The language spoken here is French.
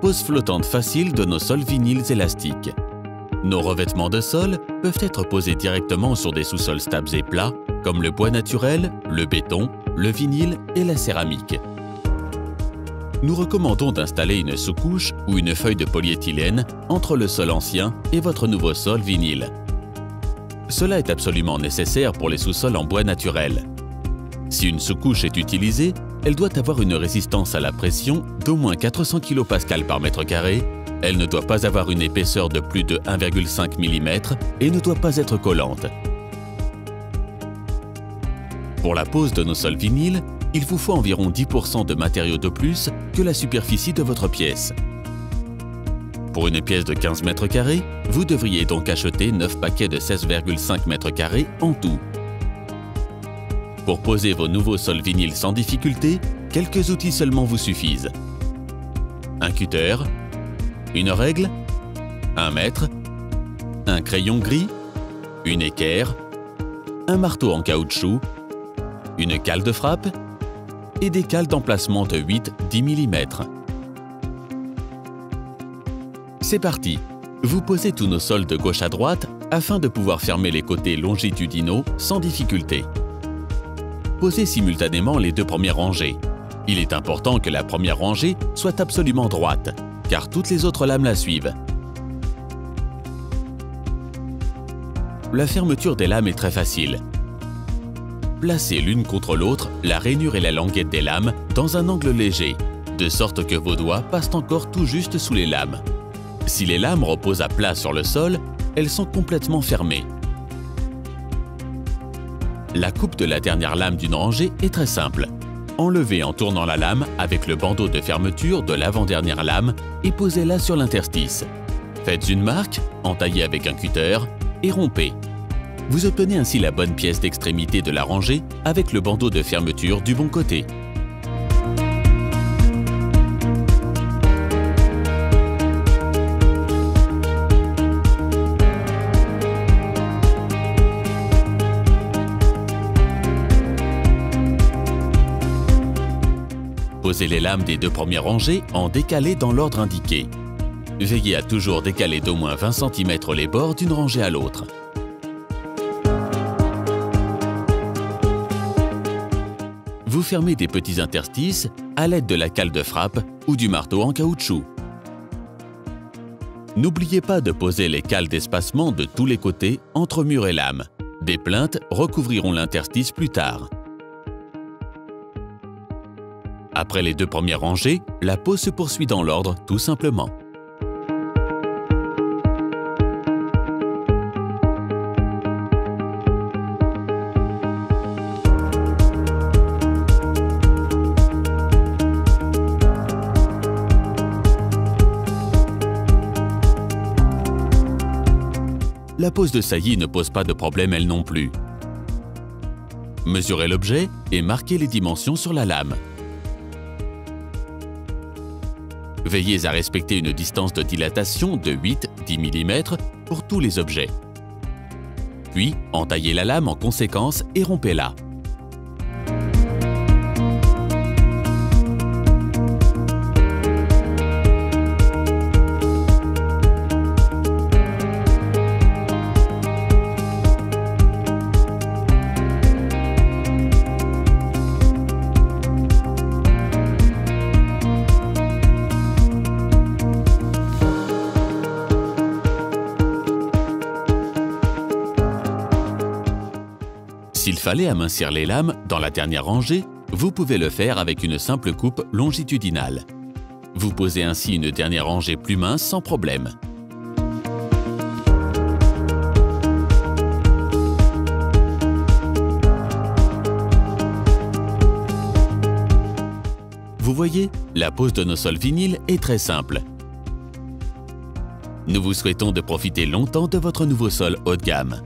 pose flottante facile de nos sols vinyles élastiques. Nos revêtements de sol peuvent être posés directement sur des sous-sols stables et plats, comme le bois naturel, le béton, le vinyle et la céramique. Nous recommandons d'installer une sous-couche ou une feuille de polyéthylène entre le sol ancien et votre nouveau sol vinyle. Cela est absolument nécessaire pour les sous-sols en bois naturel. Si une sous-couche est utilisée, elle doit avoir une résistance à la pression d'au moins 400 kPa par mètre carré, elle ne doit pas avoir une épaisseur de plus de 1,5 mm et ne doit pas être collante. Pour la pose de nos sols vinyles, il vous faut environ 10% de matériaux de plus que la superficie de votre pièce. Pour une pièce de 15 m², vous devriez donc acheter 9 paquets de 16,5 m² en tout. Pour poser vos nouveaux sols vinyles sans difficulté, quelques outils seulement vous suffisent. Un cutter, une règle, un mètre, un crayon gris, une équerre, un marteau en caoutchouc, une cale de frappe et des cales d'emplacement de 8-10 mm. C'est parti! Vous posez tous nos sols de gauche à droite afin de pouvoir fermer les côtés longitudinaux sans difficulté. Posez simultanément les deux premières rangées. Il est important que la première rangée soit absolument droite, car toutes les autres lames la suivent. La fermeture des lames est très facile. Placez l'une contre l'autre la rainure et la languette des lames dans un angle léger, de sorte que vos doigts passent encore tout juste sous les lames. Si les lames reposent à plat sur le sol, elles sont complètement fermées. La coupe de la dernière lame d'une rangée est très simple. Enlevez en tournant la lame avec le bandeau de fermeture de l'avant-dernière lame et posez-la sur l'interstice. Faites une marque, entaillez avec un cutter et rompez. Vous obtenez ainsi la bonne pièce d'extrémité de la rangée avec le bandeau de fermeture du bon côté. Posez les lames des deux premières rangées en décalé dans l'ordre indiqué. Veillez à toujours décaler d'au moins 20 cm les bords d'une rangée à l'autre. Vous fermez des petits interstices à l'aide de la cale de frappe ou du marteau en caoutchouc. N'oubliez pas de poser les cales d'espacement de tous les côtés entre mur et lame. Des plinthes recouvriront l'interstice plus tard. Après les deux premières rangées, la pose se poursuit dans l'ordre tout simplement. La pose de saillie ne pose pas de problème elle non plus. Mesurez l'objet et marquez les dimensions sur la lame. Veillez à respecter une distance de dilatation de 8-10 mm pour tous les objets. Puis, entaillez la lame en conséquence et rompez-la. S'il fallait amincir les lames dans la dernière rangée, vous pouvez le faire avec une simple coupe longitudinale. Vous posez ainsi une dernière rangée plus mince sans problème. Vous voyez, la pose de nos sols vinyles est très simple. Nous vous souhaitons de profiter longtemps de votre nouveau sol haut de gamme.